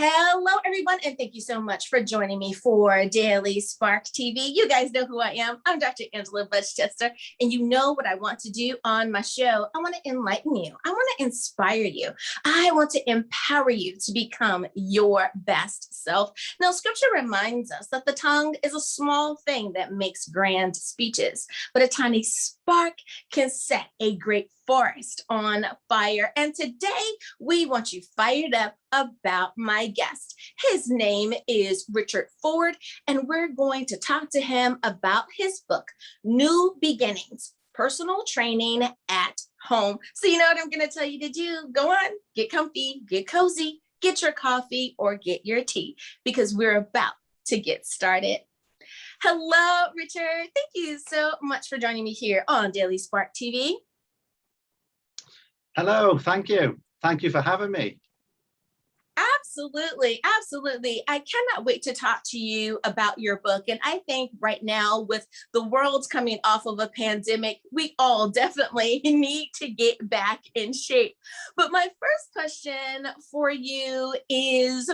Hello, everyone, and thank you so much for joining me for Daily Spark TV. You guys know who I am. I'm Dr. Angela Chester, and you know what I want to do on my show. I want to enlighten you. I want to inspire you. I want to empower you to become your best self. Now, scripture reminds us that the tongue is a small thing that makes grand speeches, but a tiny spark can set a great forest on fire. And today we want you fired up about my guest. His name is Richard Ford, and we're going to talk to him about his book, New Beginnings, Personal Training at Home. So you know what I'm going to tell you to do? Go on, get comfy, get cozy, get your coffee or get your tea, because we're about to get started. Hello, Richard. Thank you so much for joining me here on Daily Spark TV. Hello, thank you. Thank you for having me. Absolutely, absolutely. I cannot wait to talk to you about your book. And I think right now, with the world coming off of a pandemic, we all definitely need to get back in shape. But my first question for you is,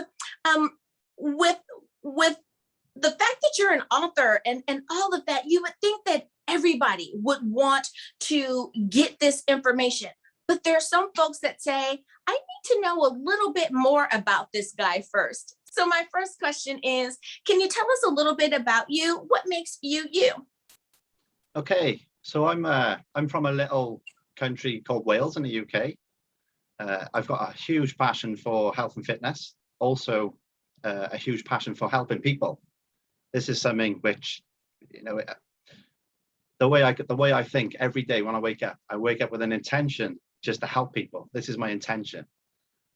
with the fact that you're an author and all of that, you would think that everybody would want to get this information. But there's some folks that say, I need to know a little bit more about this guy first. So my first question is, can you tell us a little bit about you? What makes you you? Okay, so I'm from a little country called Wales in the UK. I've got a huge passion for health and fitness, also a huge passion for helping people. This is something which, you know, the way I think every day when I wake up with an intention just to help people. This is my intention.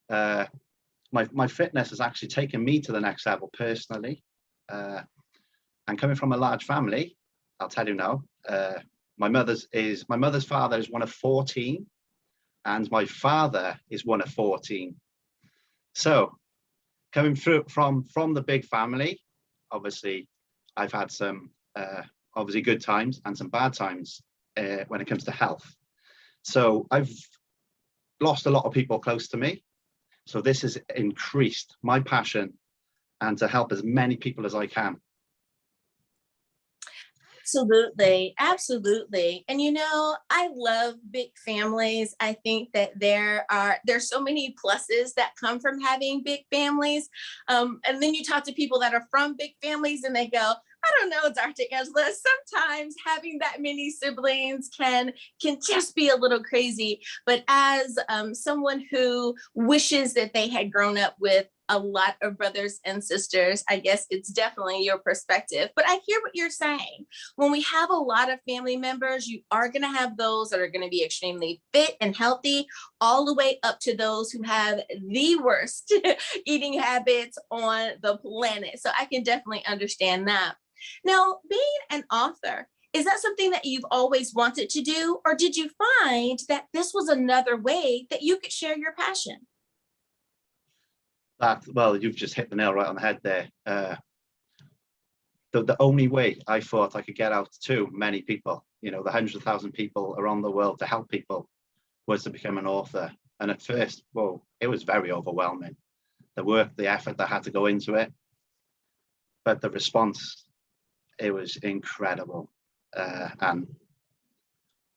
My fitness has actually taken me to the next level personally. And coming from a large family, I'll tell you now, my mother's father is one of 14, and my father is one of 14. So coming through from the big family, obviously I've had some obviously good times and some bad times when it comes to health. So I've lost a lot of people close to me. So this has increased my passion and to help as many people as I can. Absolutely, absolutely. And you know, I love big families. I think that there's so many pluses that come from having big families. And then you talk to people that are from big families and they go, I don't know, Dr. Angela, sometimes having that many siblings can just be a little crazy. But as someone who wishes that they had grown up with a lot of brothers and sisters, I guess it's definitely your perspective. But I hear what you're saying. When we have a lot of family members, you are going to have those that are going to be extremely fit and healthy, all the way up to those who have the worst eating habits on the planet. So I can definitely understand that. Now, being an author, is that something that you've always wanted to do, or did you find that this was another way that you could share your passion? Well, you've just hit the nail right on the head there. The only way I thought I could get out to many people, you know, the 100,000 people around the world, to help people, was to become an author. And at first, well, it was very overwhelming. The work, the effort that had to go into it, but the response, it was incredible. And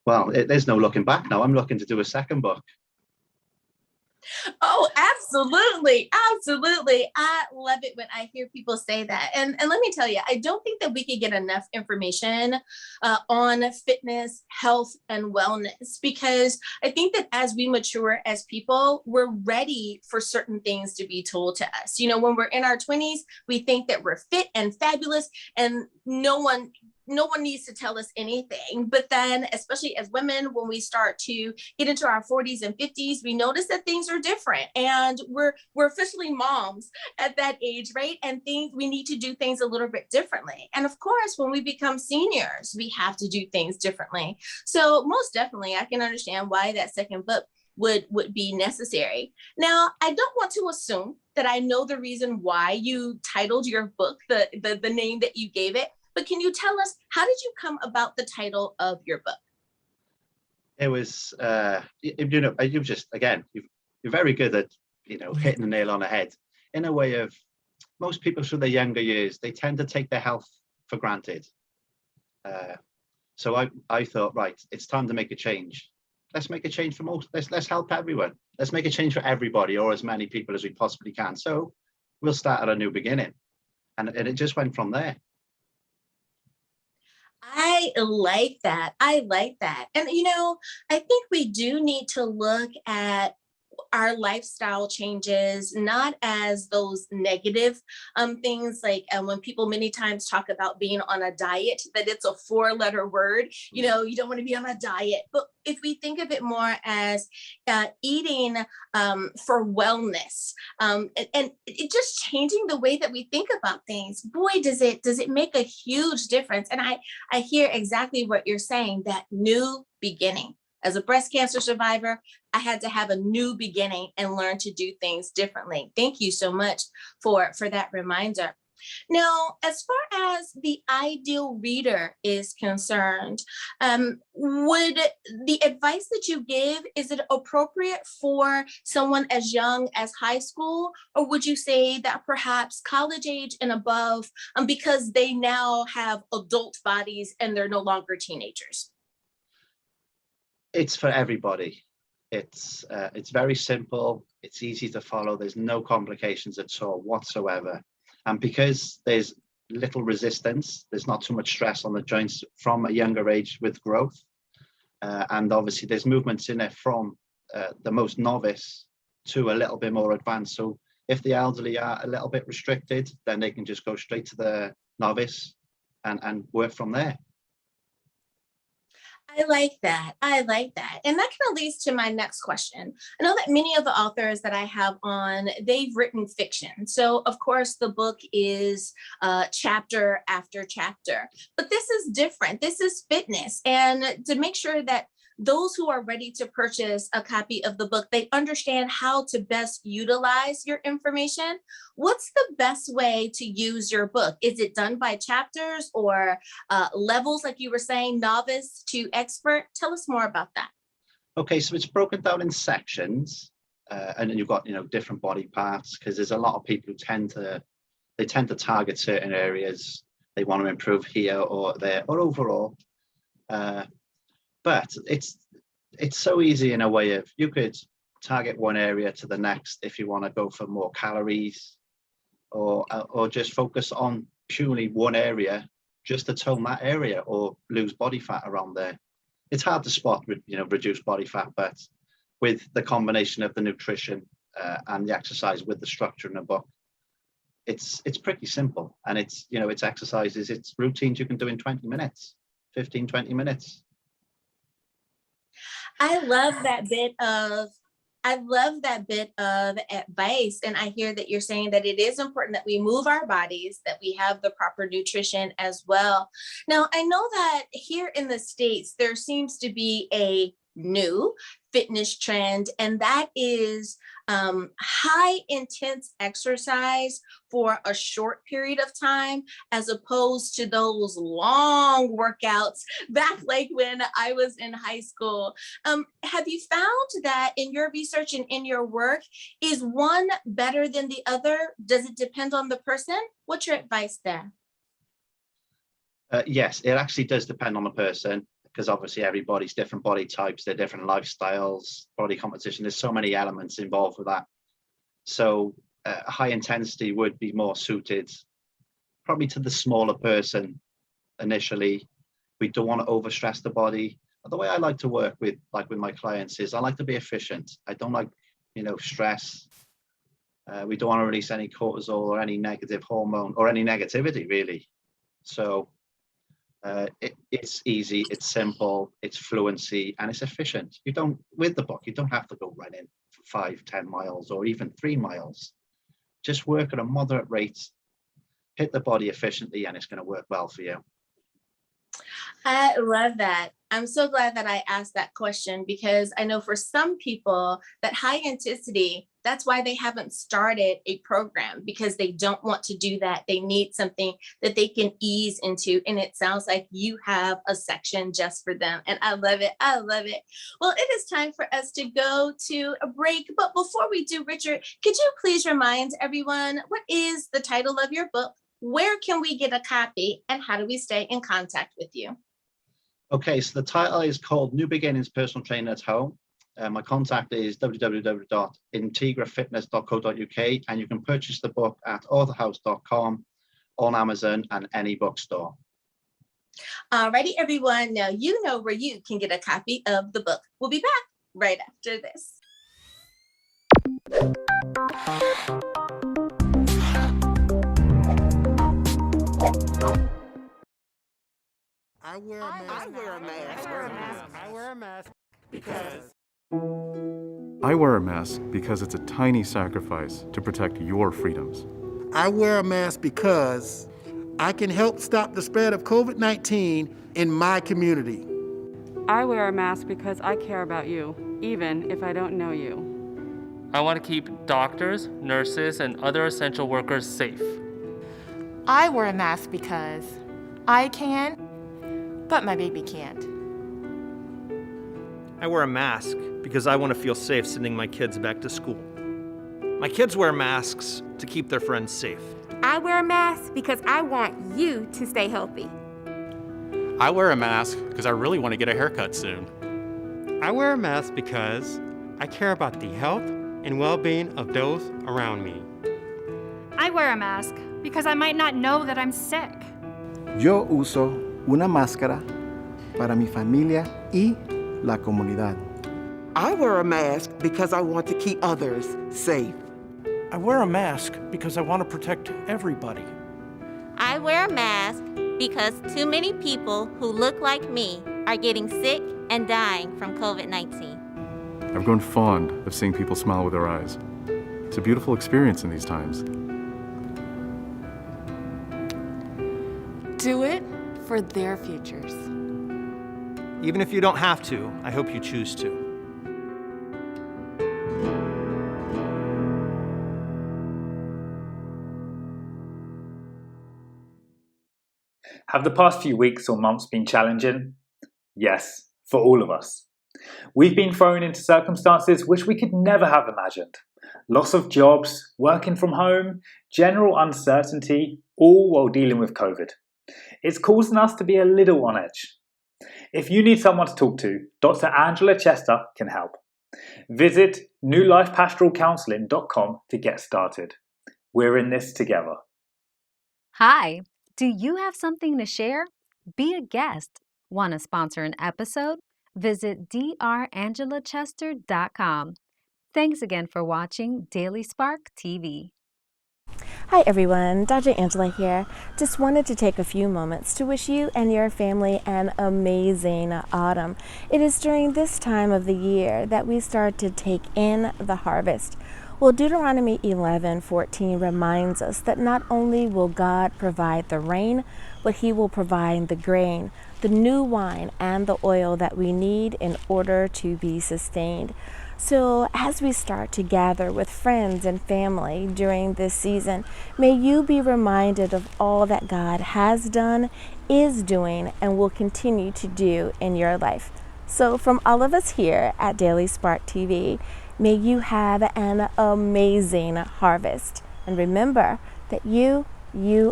well, there's no looking back now. I'm looking to do a second book. Oh, absolutely. Absolutely. I love it when I hear people say that. And let me tell you, I don't think that we could get enough information on fitness, health, and wellness, because I think that as we mature as people, we're ready for certain things to be told to us. You know, when we're in our 20s, we think that we're fit and fabulous, and no one no one needs to tell us anything. But then, especially as women, when we start to get into our 40s and 50s, we notice that things are different, and we're officially moms at that age, right? And things, we need to do things a little bit differently. And of course, when we become seniors, we have to do things differently. So most definitely, I can understand why that second book would be necessary. Now, I don't want to assume that I know the reason why you titled your book the name that you gave it, but can you tell us, how did you come about the title of your book? It was, you just, again, you're very good at, hitting the nail on the head. In a way of, most people through their younger years, they tend to take their health for granted. So I thought, right, it's time to make a change. Let's make a change for most. Let's help everyone. Let's make a change for everybody, or as many people as we possibly can. So we'll start at a new beginning, and it just went from there. I like that. I like that. And, I think we do need to look at our lifestyle changes not as those negative things, like when people many times talk about being on a diet, that it's a four-letter word. You don't want to be on a diet, but if we think of it more as eating for wellness, and it just changing the way that we think about things, boy, does it make a huge difference. And I hear exactly what you're saying, that new beginning. As a breast cancer survivor, I had to have a new beginning and learn to do things differently. Thank you so much for that reminder. Now, as far as the ideal reader is concerned, would the advice that you give, is it appropriate for someone as young as high school, or would you say that perhaps college age and above, because they now have adult bodies and they're no longer teenagers? It's for everybody. It's very simple. It's easy to follow. There's no complications at all whatsoever. And because there's little resistance, there's not too much stress on the joints from a younger age with growth. And obviously there's movements in it from the most novice to a little bit more advanced. So if the elderly are a little bit restricted, then they can just go straight to the novice and work from there. I like that. I like that. And that kind of leads to my next question. I know that many of the authors that I have on, they've written fiction. So, of course, the book is chapter after chapter. But this is different. This is fitness. And to make sure that those who are ready to purchase a copy of the book, they understand how to best utilize your information. What's the best way to use your book? Is it done by chapters or levels, like you were saying, novice to expert? Tell us more about that. Okay, so it's broken down in sections, and then you've got different body parts, because there's a lot of people who tend to target certain areas. They want to improve here or there or overall. But it's so easy in a way of, you could target one area to the next if you want to go for more calories, or just focus on purely one area just to tone that area or lose body fat around there. It's hard to spot reduced body fat, but with the combination of the nutrition and the exercise with the structure in the book, it's pretty simple. And it's exercises, it's routines you can do in 20 minutes, 15, 20 minutes. I love that bit of advice. And I hear that you're saying that it is important that we move our bodies, that we have the proper nutrition as well. Now, I know that here in the States, there seems to be a new fitness trend, and that is high intense exercise for a short period of time, as opposed to those long workouts back like when I was in high school. Have you found that in your research and in your work, is one better than the other? Does it depend on the person? What's your advice there? Yes, it actually does depend on the person, because obviously everybody's different body types, they're different lifestyles, body composition. There's so many elements involved with that. So high intensity would be more suited probably to the smaller person initially. We don't want to overstress the body. The way I like to work with my clients is, I like to be efficient. I don't like stress. We don't want to release any cortisol or any negative hormone or any negativity really. So It's easy, it's simple, it's fluency, and it's efficient. With the book, you don't have to go running for 5, 10 miles or even 3 miles. Just work at a moderate rate, hit the body efficiently, and it's going to work well for you. I love that. I'm so glad that I asked that question, because I know for some people that high intensity, that's why they haven't started a program, because they don't want to do that. They need something that they can ease into. And it sounds like you have a section just for them. And I love it. I love it. Well, it is time for us to go to a break. But before we do, Richard, could you please remind everyone, what is the title of your book? Where can we get a copy, and how do we stay in contact with you? Okay, so the title is called New Beginnings Personal Training at Home. My contact is www.integrafitness.co.uk, and you can purchase the book at authorhouse.com, on Amazon, and any bookstore. Alrighty, everyone. Now you know where you can get a copy of the book. We'll be back right after this. I wear a mask because I wear a mask because it's a tiny sacrifice to protect your freedoms. I wear a mask because I can help stop the spread of COVID-19 in my community. I wear a mask because I care about you, even if I don't know you. I want to keep doctors, nurses, and other essential workers safe. I wear a mask because I can, but my baby can't. I wear a mask because I want to feel safe sending my kids back to school. My kids wear masks to keep their friends safe. I wear a mask because I want you to stay healthy. I wear a mask because I really want to get a haircut soon. I wear a mask because I care about the health and well-being of those around me. I wear a mask because I might not know that I'm sick. Yo uso una máscara para mi familia y la comunidad. I wear a mask because I want to keep others safe. I wear a mask because I want to protect everybody. I wear a mask because too many people who look like me are getting sick and dying from COVID-19. I've grown fond of seeing people smile with their eyes. It's a beautiful experience in these times. Do it for their futures. Even if you don't have to, I hope you choose to. Have the past few weeks or months been challenging? Yes, for all of us. We've been thrown into circumstances which we could never have imagined. Loss of jobs, working from home, general uncertainty, all while dealing with COVID. It's causing us to be a little on edge. If you need someone to talk to, Dr. Angela Chester can help. Visit newlifepastoralcounseling.com to get started. We're in this together. Hi, do you have something to share? Be a guest. Want to sponsor an episode? Visit drangela.chester.com. Thanks again for watching Daily Spark TV. Hi everyone, Dr. Angela here. Just wanted to take a few moments to wish you and your family an amazing autumn. It is during this time of the year that we start to take in the harvest. Well, Deuteronomy 11:14 reminds us that not only will God provide the rain, but He will provide the grain, the new wine, and the oil that we need in order to be sustained. So as we start to gather with friends and family during this season, may you be reminded of all that God has done, is doing, and will continue to do in your life. So from all of us here at Daily Spark TV, may you have an amazing harvest. And remember that you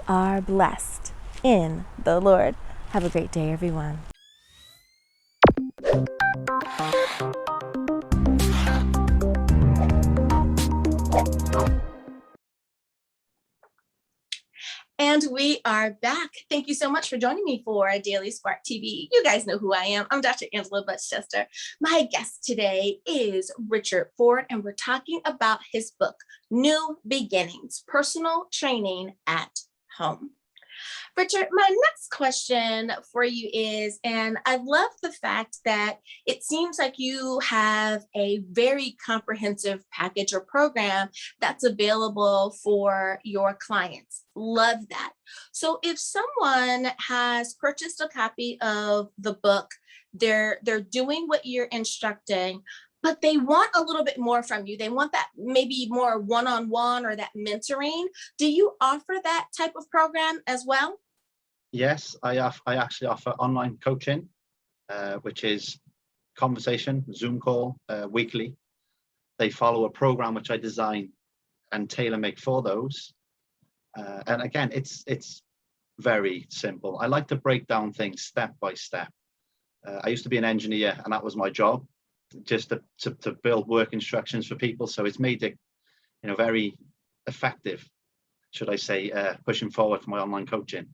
are blessed in the Lord. Have a great day, everyone. And we are back. Thank you so much for joining me for Daily Spark TV. You guys know who I am. I'm Dr. Angela Chester. My guest today is Richard Ford, and we're talking about his book, New Beginnings, Personal Training at Home. Richard, my next question for you is, and I love the fact that it seems like you have a very comprehensive package or program that's available for your clients. Love that. So if someone has purchased a copy of the book, they're doing what you're instructing, but they want a little bit more from you. They want that maybe more one-on-one or that mentoring. Do you offer that type of program as well? Yes, I actually offer online coaching, which is conversation, Zoom call, weekly. They follow a program which I design and tailor make for those. And again, it's very simple. I like to break down things step by step. I used to be an engineer, and that was my job, just to build work instructions for people. So it's made it, very effective, should I say, pushing forward for my online coaching.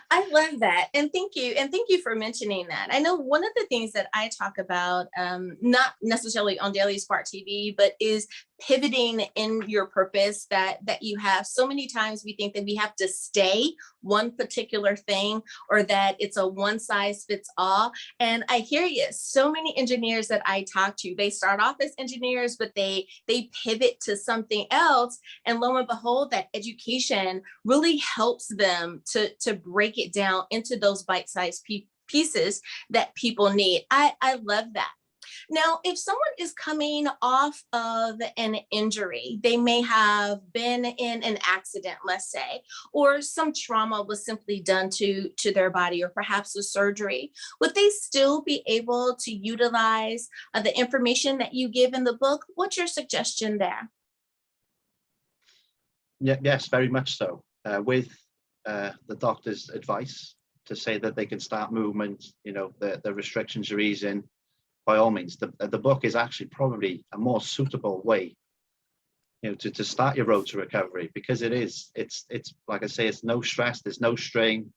I love that. And thank you. And thank you for mentioning that. I know one of the things that I talk about, not necessarily on Daily Spark TV, but is pivoting in your purpose that you have. So many times we think that we have to stay one particular thing, or that it's a one size fits all. And I hear you. So many engineers that I talk to, they start off as engineers, but they pivot to something else. And lo and behold, that education really helps them to break it down into those bite-sized pieces that people need. I love that. Now, if someone is coming off of an injury, they may have been in an accident, let's say, or some trauma was simply done to their body, or perhaps a surgery, would they still be able to utilize the information that you give in the book? What's your suggestion there? Yeah, yes, very much so. With the doctor's advice to say that they can start movement, the restrictions are easing. By all means, the book is actually probably a more suitable way, to start your road to recovery, because it's like I say, it's no stress, there's no strain.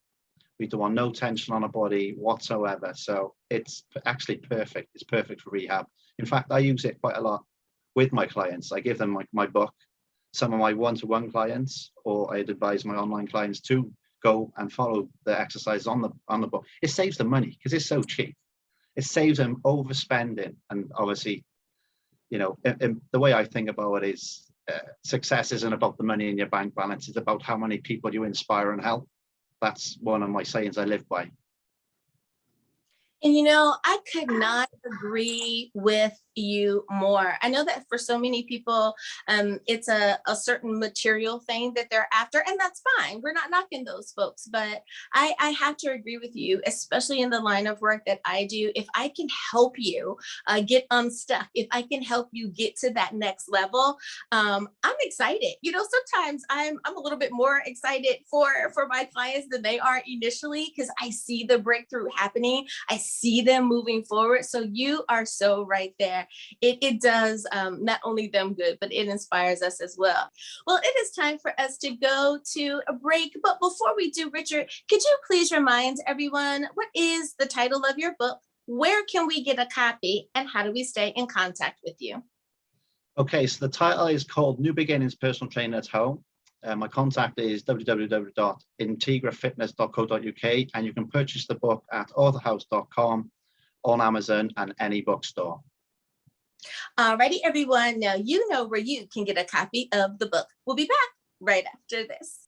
We don't want no tension on our body whatsoever. So it's actually perfect. It's perfect for rehab. In fact, I use it quite a lot with my clients. I give them my book, some of my one-to-one clients, or I'd advise my online clients to go and follow the exercise on the book. It saves them money because it's so cheap. It saves them overspending. And obviously, the way I think about it is success isn't about the money in your bank balance. It's about how many people you inspire and help. That's one of my sayings I live by. And I could not agree with you more. I know that for so many people, it's a certain material thing that they're after, and that's fine. We're not knocking those folks, but I have to agree with you, especially in the line of work that I do. If I can help you get unstuck, if I can help you get to that next level, I'm excited. Sometimes I'm a little bit more excited for my clients than they are initially, because I see the breakthrough happening. I see them moving forward. So you are so right there. It does not only them good, but it inspires us as well. Well, it is time for us to go to a break. But before we do, Richard, could you please remind everyone, what is the title of your book? Where can we get a copy? And how do we stay in contact with you? Okay, so the title is called New Beginnings Personal Training at Home. My contact is www.integrafitness.co.uk, and you can purchase the book at authorhouse.com, on Amazon, and any bookstore. Alrighty, everyone. Now you know where you can get a copy of the book. We'll be back right after this.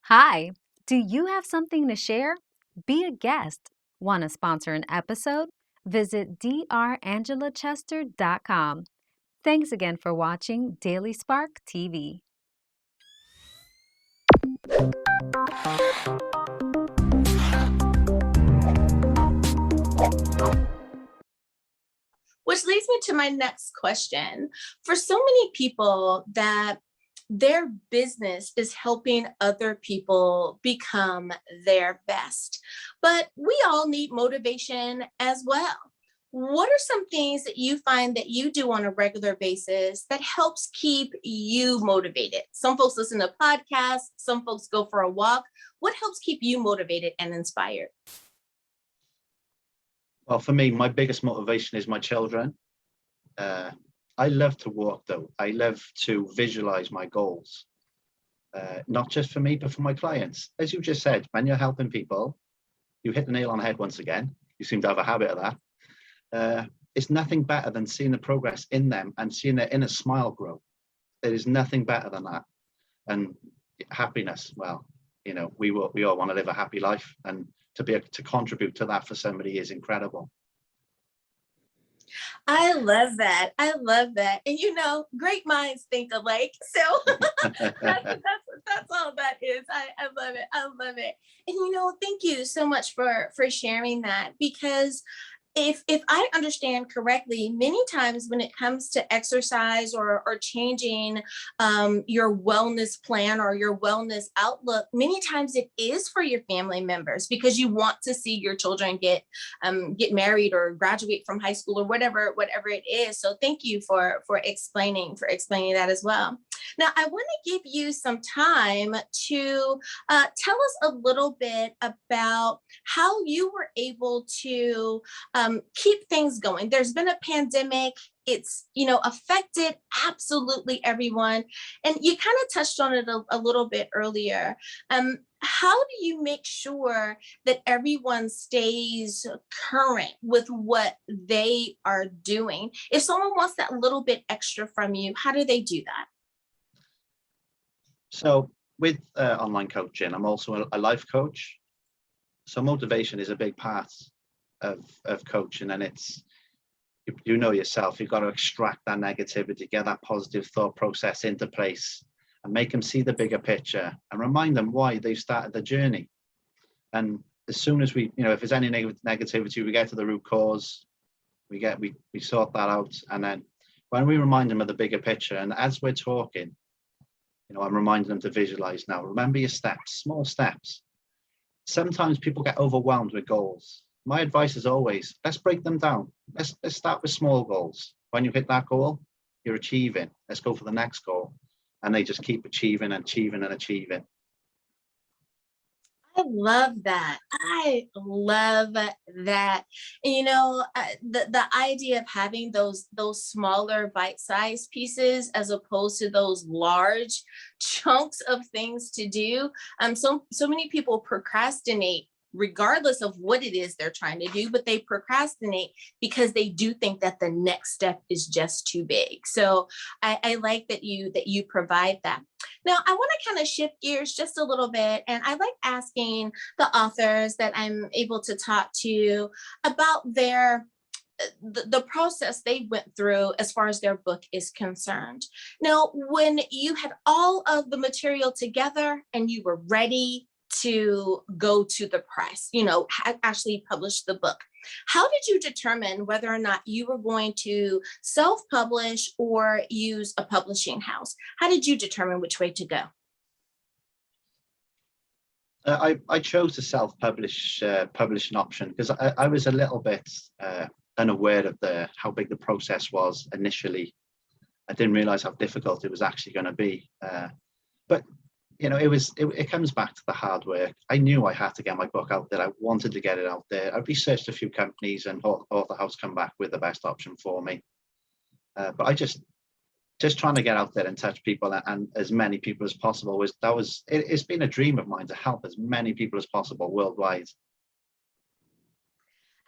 Hi, do you have something to share? Be a guest. Want to sponsor an episode? Visit drangela.chester.com. Thanks again for watching Daily Spark TV. Which leads me to my next question. For so many people that their business is helping other people become their best, but we all need motivation as well. What are some things that you find that you do on a regular basis that helps keep you motivated? Some folks listen to podcasts, some folks go for a walk. What helps keep you motivated and inspired? Well, for me, my biggest motivation is my children. I love to walk though. I love to visualize my goals, not just for me, but for my clients. As you just said, when you're helping people, you hit the nail on the head once again. You seem to have a habit of that. It's nothing better than seeing the progress in them and seeing their inner smile grow. There is nothing better than that. And happiness, well, you know, we all want to live a happy life, and to be able to contribute to that for somebody is incredible. I love that. I love that. And you know, great minds think alike. So that's all that is. I love it. I love it. And you know, thank you so much for sharing that, because if I understand correctly, many times when it comes to exercise or changing your wellness plan or your wellness outlook, many times it is for your family members, because you want to see your children get married or graduate from high school or whatever it is. So thank you for explaining that as well. Now, I want to give you some time to tell us a little bit about how you were able to keep things going. There's been a pandemic. It's, you know, affected absolutely everyone. And you kind of touched on it a little bit earlier. How do you make sure that everyone stays current with what they are doing? If someone wants that little bit extra from you, how do they do that? So with online coaching, I'm also a life coach. So motivation is a big part of coaching, and it's, you know yourself, you've got to extract that negativity, get that positive thought process into place, and make them see the bigger picture and remind them why they've started the journey. And as soon as we, you know, if there's any negativity, we get to the root cause, we sort that out. And then when we remind them of the bigger picture, and as we're talking, you know, I'm reminding them to visualize now. Remember your steps, small steps. Sometimes people get overwhelmed with goals. My advice is always, let's break them down. Let's start with small goals. When you hit that goal, you're achieving. Let's go for the next goal. And they just keep achieving and achieving and achieving. I love that. I love that. And, you know, the idea of having those smaller bite-sized pieces as opposed to those large chunks of things to do. So many people procrastinate regardless of what it is they're trying to do, but they procrastinate because they do think that the next step is just too big. So I like that you provide that. Now, I want to kind of shift gears just a little bit, and I like asking the authors that I'm able to talk to about the process they went through as far as their book is concerned. Now, when you had all of the material together and you were ready to go to the press, you know, actually publish the book, how did you determine whether or not you were going to self-publish or use a publishing house? How did you determine which way to go? I chose the self-publish publishing option because I was a little bit unaware of how big the process was initially. I didn't realize how difficult it was actually going to be. But you know, it comes back to the hard work. I knew I had to get my book out there. I wanted to get it out there. I researched a few companies, and Author House come back with the best option for me. But I just trying to get out there and touch people, and as many people as possible it's been a dream of mine to help as many people as possible worldwide.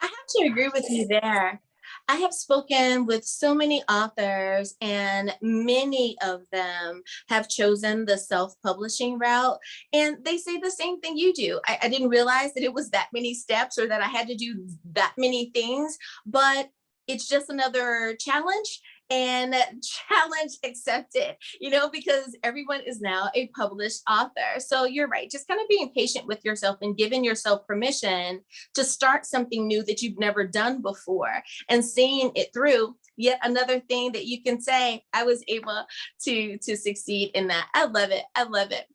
I have to agree with you there. I have spoken with so many authors, and many of them have chosen the self-publishing route, and they say the same thing you do. I didn't realize that it was that many steps or that I had to do that many things, but it's just another challenge, and challenge accepted, you know, because everyone is now a published author. So you're right, just kind of being patient with yourself and giving yourself permission to start something new that you've never done before and seeing it through. Yet another thing that you can say, I was able to succeed in that. I love it. I love it.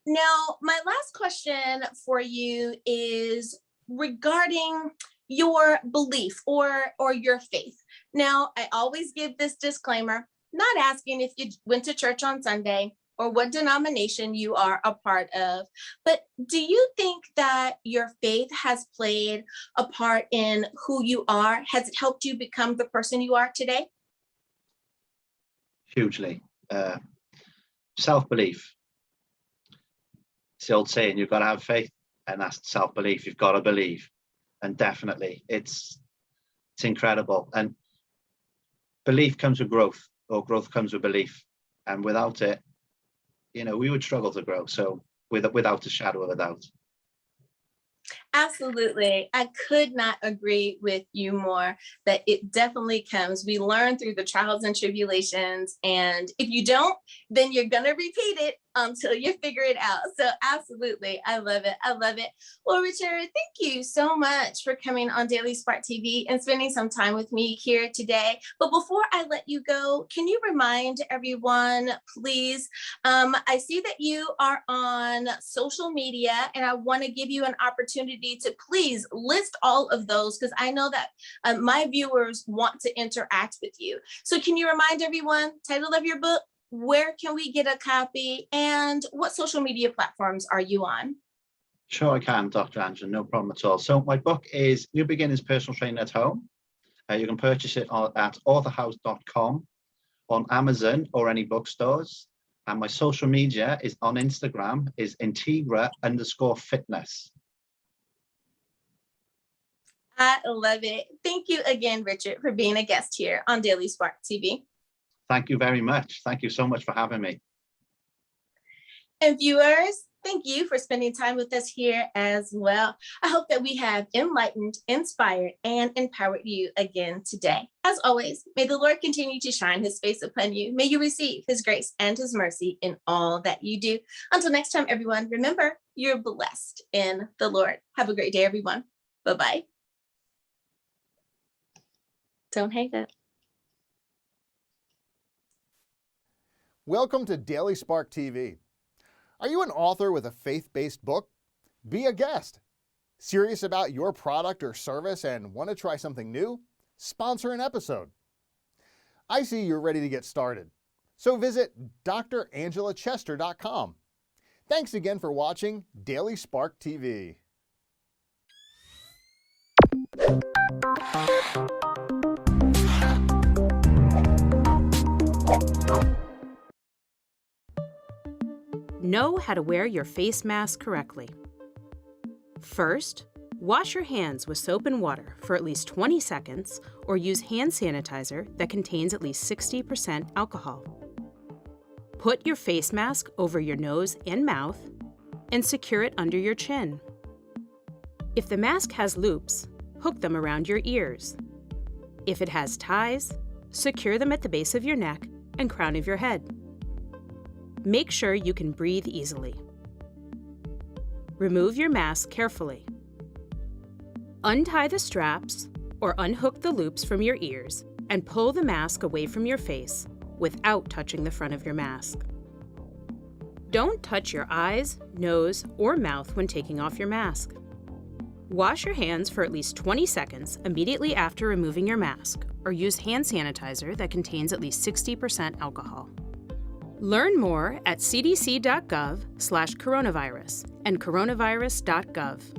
Now, my last question for you is regarding your belief or your faith. Now, I always give this disclaimer, not asking if you went to church on Sunday or what denomination you are a part of, but do you think that your faith has played a part in who you are? Has it helped you become the person you are today? Hugely. Self-belief. It's the old saying, you've got to have faith, and that's self-belief. You've got to believe. And definitely, it's incredible. And belief comes with growth, or growth comes with belief. And without it, we would struggle to grow. So without a shadow of a doubt. Absolutely. I could not agree with you more that it definitely comes. We learn through the trials and tribulations. And if you don't, then you're going to repeat it until you figure it out. So absolutely. I love it. I love it. Well, Richard, thank you so much for coming on Daily Spark TV and spending some time with me here today. But before I let you go, can you remind everyone, please? I see that you are on social media, and I want to give you an opportunity to please list all of those, because I know that my viewers want to interact with you. So can you remind everyone, title of your book, where can we get a copy, and what social media platforms are you on? Sure, I can, Dr. Angela, no problem at all. So my book is New Beginnings Personal Training at Home. You can purchase it at authorhouse.com, on Amazon or any bookstores. And my social media is on Instagram, is Integra_fitness. I love it. Thank you again, Richard, for being a guest here on Daily Spark TV. Thank you very much. Thank you so much for having me. And viewers, thank you for spending time with us here as well. I hope that we have enlightened, inspired, and empowered you again today. As always, may the Lord continue to shine his face upon you. May you receive his grace and his mercy in all that you do. Until next time, everyone, remember, you're blessed in the Lord. Have a great day, everyone. Bye-bye. Don't hate it. Welcome to Daily Spark TV. Are you an author with a faith-based book? Be a guest. Serious about your product or service and want to try something new? Sponsor an episode. I see you're ready to get started. So visit drangela.chester.com. Thanks again for watching Daily Spark TV. Know how to wear your face mask correctly. First, wash your hands with soap and water for at least 20 seconds or use hand sanitizer that contains at least 60% alcohol. Put your face mask over your nose and mouth and secure it under your chin. If the mask has loops, hook them around your ears. If it has ties, secure them at the base of your neck and crown of your head. Make sure you can breathe easily. Remove your mask carefully. Untie the straps or unhook the loops from your ears and pull the mask away from your face without touching the front of your mask. Don't touch your eyes, nose, or mouth when taking off your mask. Wash your hands for at least 20 seconds immediately after removing your mask, or use hand sanitizer that contains at least 60% alcohol. Learn more at cdc.gov/coronavirus and coronavirus.gov.